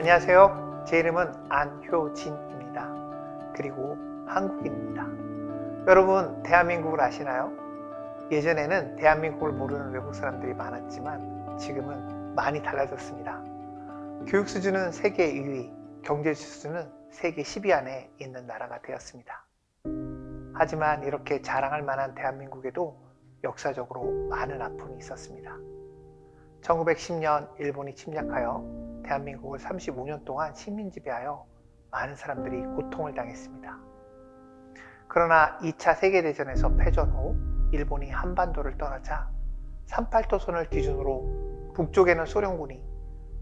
안녕하세요. 제 이름은 안효진입니다. 그리고 한국인입니다. 여러분, 대한민국을 아시나요? 예전에는 대한민국을 모르는 외국 사람들이 많았지만 지금은 많이 달라졌습니다. 교육 수준은 세계 2위, 경제 수준은 세계 10위 안에 있는 나라가 되었습니다. 하지만 이렇게 자랑할 만한 대한민국에도 역사적으로 많은 아픔이 있었습니다. 1910년 일본이 침략하여 대한민국을 35년 동안 식민 지배하여 많은 사람들이 고통을 당했습니다. 그러나 2차 세계대전에서 패전 후 일본이 한반도를 떠나자 38도선을 기준으로 북쪽에는 소련군이,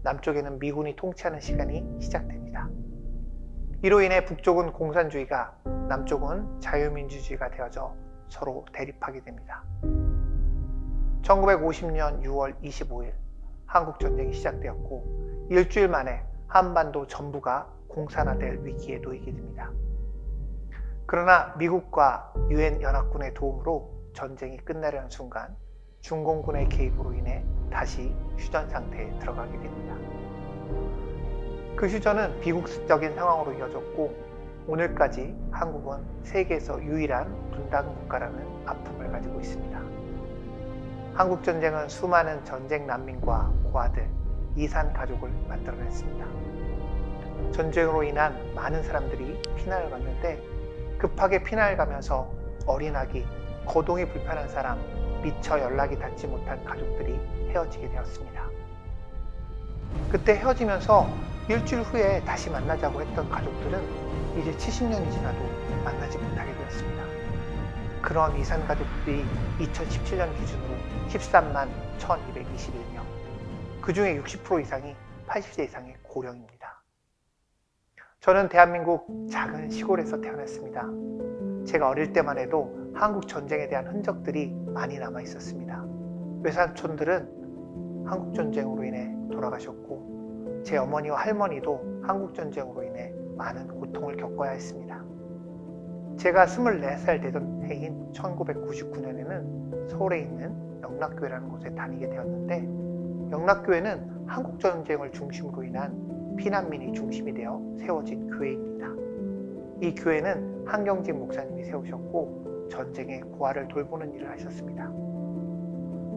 남쪽에는 미군이 통치하는 시간이 시작됩니다. 이로 인해 북쪽은 공산주의가, 남쪽은 자유민주주의가 되어져 서로 대립하게 됩니다. 1950년 6월 25일 한국전쟁이 시작되었고 일주일 만에 한반도 전부가 공산화될 위기에 놓이게 됩니다. 그러나 미국과 유엔 연합군의 도움으로 전쟁이 끝나려는 순간 중공군의 개입으로 인해 다시 휴전 상태에 들어가게 됩니다. 그 휴전은 비국적인 상황으로 이어졌고 오늘까지 한국은 세계에서 유일한 분단 국가라는 아픔을 가지고 있습니다. 한국전쟁은 수많은 전쟁 난민과 고아들, 이산 가족을 만들어냈습니다. 전쟁으로 인한 많은 사람들이 피난을 갔는데 급하게 피난을 가면서 어린아기, 거동이 불편한 사람, 미처 연락이 닿지 못한 가족들이 헤어지게 되었습니다. 그때 헤어지면서 일주일 후에 다시 만나자고 했던 가족들은 이제 70년이 지나도 만나지 못하게 되었습니다. 그런 이산 가족들이 2017년 기준으로 13만 1221명, 그 중에 60% 이상이 80세 이상의 고령입니다. 저는 대한민국 작은 시골에서 태어났습니다. 제가 어릴 때만 해도 한국 전쟁에 대한 흔적들이 많이 남아 있었습니다. 외삼촌들은 한국 전쟁으로 인해 돌아가셨고 제 어머니와 할머니도 한국 전쟁으로 인해 많은 고통을 겪어야 했습니다. 제가 24살 되던 해인 1999년에는 서울에 있는 영락교회라는 곳에 다니게 되었는데 영락교회는 한국전쟁을 중심으로 인한 피난민이 중심이 되어 세워진 교회입니다. 이 교회는 한경직 목사님이 세우셨고 전쟁의 고아를 돌보는 일을 하셨습니다.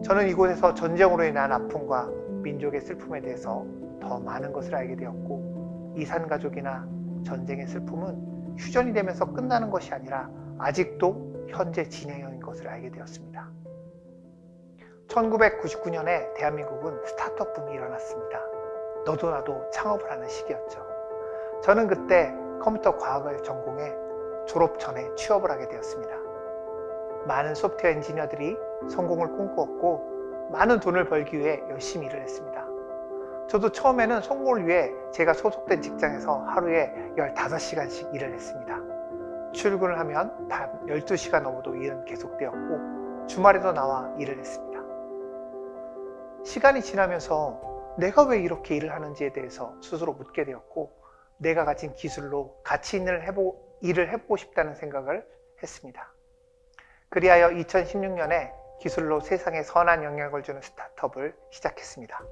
저는 이곳에서 전쟁으로 인한 아픔과 민족의 슬픔에 대해서 더 많은 것을 알게 되었고 이산가족이나 전쟁의 슬픔은 휴전이 되면서 끝나는 것이 아니라 아직도 현재 진행형인 것을 알게 되었습니다. 1999년에 대한민국은 스타트업 붐이 일어났습니다. 너도 나도 창업을 하는 시기였죠. 저는 그때 컴퓨터 과학을 전공해 졸업 전에 취업을 하게 되었습니다. 많은 소프트웨어 엔지니어들이 성공을 꿈꾸었고 많은 돈을 벌기 위해 열심히 일을 했습니다. 저도 처음에는 성공을 위해 제가 소속된 직장에서 하루에 15시간씩 일을 했습니다. 출근을 하면 밤 12시가 넘어도 일은 계속되었고 주말에도 나와 일을 했습니다. 시간이 지나면서 내가 왜 이렇게 일을 하는지에 대해서 스스로 묻게 되었고 내가 가진 기술로 가치 있는 일을 해보고 싶다는 생각을 했습니다. 그리하여 2016년에 기술로 세상에 선한 영향을 주는 스타트업을 시작했습니다.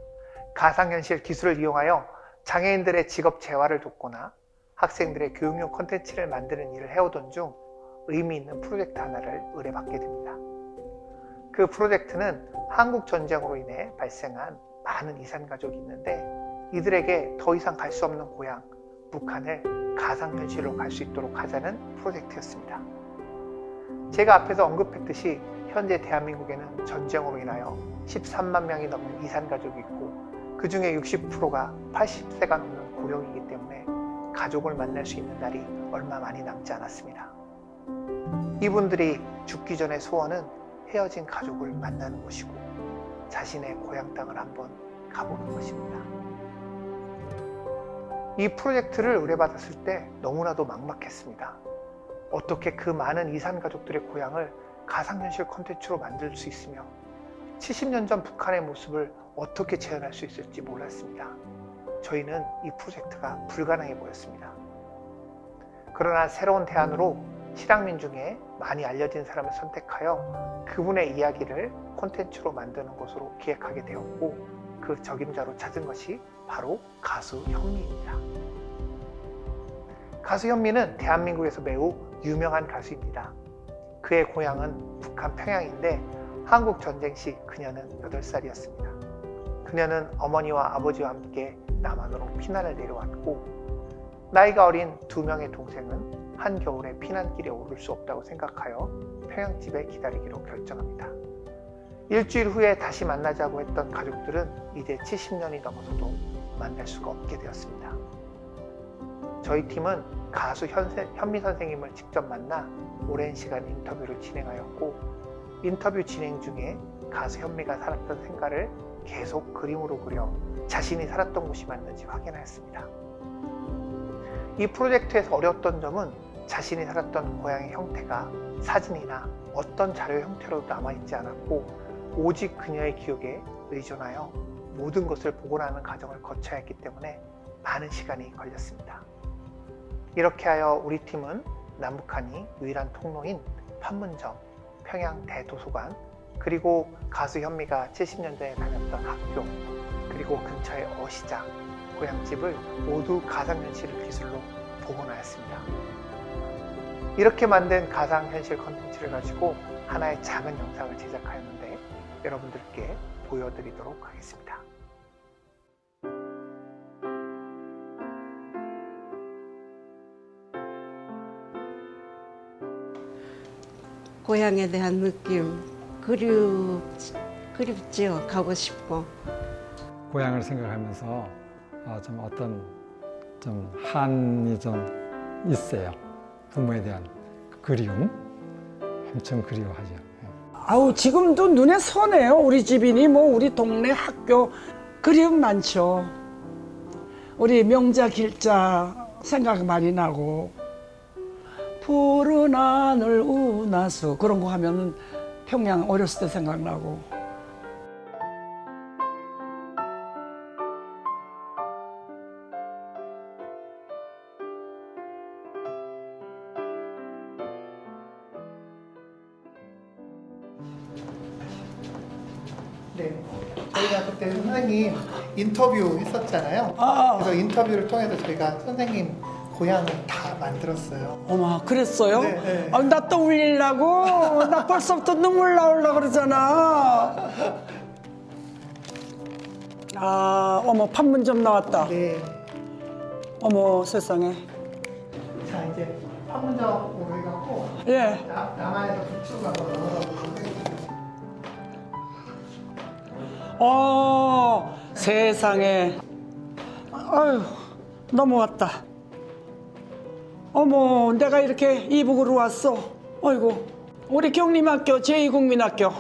가상현실 기술을 이용하여 장애인들의 직업 재활을 돕거나 학생들의 교육용 콘텐츠를 만드는 일을 해오던 중 의미 있는 프로젝트 하나를 의뢰받게 됩니다. 그 프로젝트는 한국 전쟁으로 인해 발생한 많은 이산가족이 있는데 이들에게 더 이상 갈 수 없는 고향, 북한을 가상현실로 갈 수 있도록 하자는 프로젝트였습니다. 제가 앞에서 언급했듯이 현재 대한민국에는 전쟁으로 인하여 13만 명이 넘는 이산가족이 있고 그 중에 60%가 80세가 넘는 고령이기 때문에 가족을 만날 수 있는 날이 얼마 많이 남지 않았습니다. 이분들이 죽기 전의 소원은 헤어진 가족을 만나는 것이고 자신의 고향 땅을 한번 가보는 것입니다. 이 프로젝트를 의뢰받았을 때 너무나도 막막했습니다. 어떻게 그 많은 이산 가족들의 고향을 가상현실 콘텐츠로 만들 수 있으며 70년 전 북한의 모습을 어떻게 재현할 수 있을지 몰랐습니다. 저희는 이 프로젝트가 불가능해 보였습니다. 그러나 새로운 대안으로 실향민 중에 많이 알려진 사람을 선택하여 그분의 이야기를 콘텐츠로 만드는 것으로 기획하게 되었고 그 적임자로 찾은 것이 바로 가수 현미입니다. 가수 현미는 대한민국에서 매우 유명한 가수입니다. 그의 고향은 북한 평양인데 한국 전쟁 시 그녀는 8살이었습니다. 그녀는 어머니와 아버지와 함께 남한으로 피난을 내려왔고 나이가 어린 2명의 동생은 한겨울에 피난길에 오를 수 없다고 생각하여 평양집에 기다리기로 결정합니다. 일주일 후에 다시 만나자고 했던 가족들은 이제 70년이 넘어서도 만날 수가 없게 되었습니다. 저희 팀은 가수 현미 선생님을 직접 만나 오랜 시간 인터뷰를 진행하였고 인터뷰 진행 중에 가수 현미가 살았던 생가를 계속 그림으로 그려 자신이 살았던 곳이 맞는지 확인하였습니다. 이 프로젝트에서 어려웠던 점은 자신이 살았던 고향의 형태가 사진이나 어떤 자료 형태로도 남아있지 않았고 오직 그녀의 기억에 의존하여 모든 것을 복원하는 과정을 거쳐야 했기 때문에 많은 시간이 걸렸습니다. 이렇게 하여 우리 팀은 남북한이 유일한 통로인 판문점, 평양 대도서관, 그리고 가수 현미가 70년대에 다녔던 학교, 그리고 근처의 어시장, 고향집을 모두 가상현실 기술로 복원하였습니다. 이렇게 만든 가상현실 컨텐츠를 가지고 하나의 작은 영상을 제작하였는데 여러분들께 보여드리도록 하겠습니다. 고향에 대한 느낌 그립지요. 가고 싶고. 고향을 생각하면서 좀 어떤 좀 한이 좀 있어요. 부모에 대한 그리움 엄청 그리워하죠. 아우 지금도 눈에 선해요. 우리 집이니 뭐 우리 동네 학교 그리움 많죠. 우리 명자 길자 생각 많이 나고 푸른 하늘 운하수 그런 거 하면은 평양 어렸을 때 생각나고. 네, 저희가 그때 선생님 인터뷰 했었잖아요. 아. 그래서 인터뷰를 통해서 저희가 선생님 고향을 다 만들었어요. 어머 그랬어요? 네, 네. 아, 나 또 울리려고 나 벌써부터 눈물 나오려고 그러잖아. 아 어머 판문점 나왔다. 네. 어머 세상에. 자 이제 판문점으로 해갖고 예. 남한에서 북쪽으로 한번 넘어가보도록 하겠습니다. 세상에. 아유 넘어왔다. 어머 내가 이렇게 이북으로 왔어. 어이구 우리 경림학교 제2국민학교.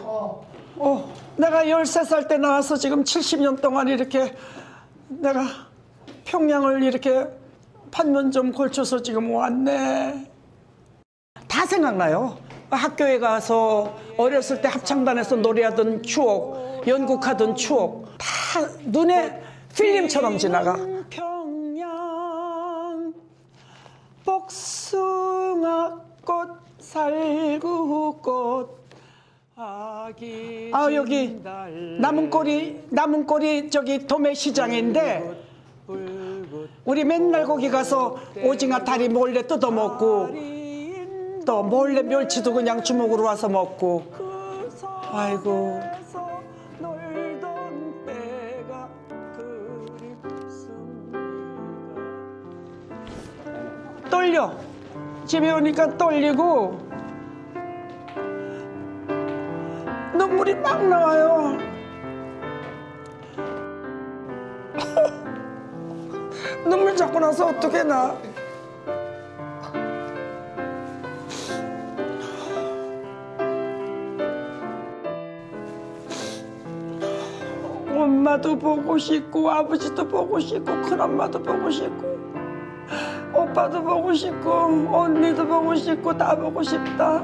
내가 13살 때 나와서 지금 70년 동안 이렇게 내가 평양을 이렇게 판문점 걸쳐서 지금 왔네. 다 생각나요. 학교에 가서 어렸을 때 합창단에서 노래하던 추억, 연극하던 추억 다 눈에 필름처럼 지나가. 평양 복숭아꽃 살구꽃 여기 남은꼬리 저기 도매시장인데 우리 맨날 거기 가서 오징어 다리 몰래 뜯어 먹고 또 몰래 멸치도 그냥 주먹으로 와서 먹고. 아이고 떨려. 집에 오니까 떨리고 눈물이 막 나와요. 눈물 잡고 나서 어떻게 나. 엄마도 보고 싶고 아버지도 보고 싶고 큰엄마도 보고 싶고 오빠도 보고 싶고 언니도 보고 싶고 다 보고 싶다.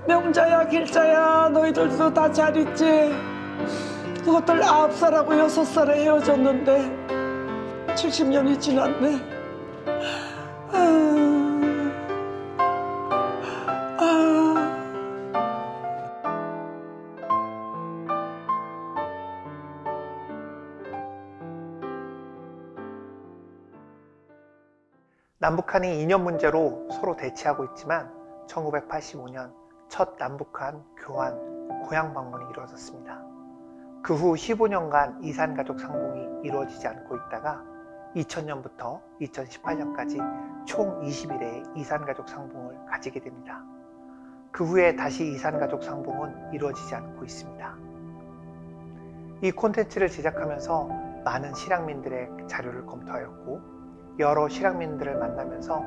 명자야 길자야 너희들도 다 잘 있지? 그것들 9살하고 6살에 헤어졌는데 70년이 지났네. 남북한이 이념 문제로 서로 대치하고 있지만 1985년 첫 남북한 교환 고향 방문이 이루어졌습니다. 그 후 15년간 이산가족 상봉이 이루어지지 않고 있다가 2000년부터 2018년까지 총 21회의 이산가족 상봉을 가지게 됩니다. 그 후에 다시 이산가족 상봉은 이루어지지 않고 있습니다. 이 콘텐츠를 제작하면서 많은 실향민들의 자료를 검토하였고 여러 실향민들을 만나면서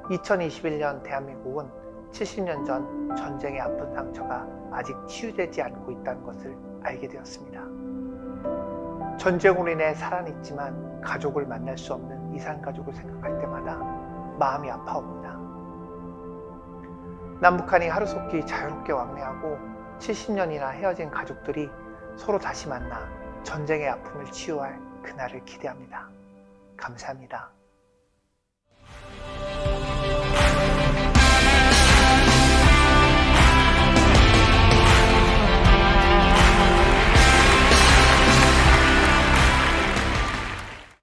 2021년 대한민국은 70년 전 전쟁의 아픈 상처가 아직 치유되지 않고 있다는 것을 알게 되었습니다. 전쟁으로 인해 살아있지만 가족을 만날 수 없는 이산가족을 생각할 때마다 마음이 아파옵니다. 남북한이 하루속히 자유롭게 왕래하고 70년이나 헤어진 가족들이 서로 다시 만나 전쟁의 아픔을 치유할 그날을 기대합니다. 감사합니다.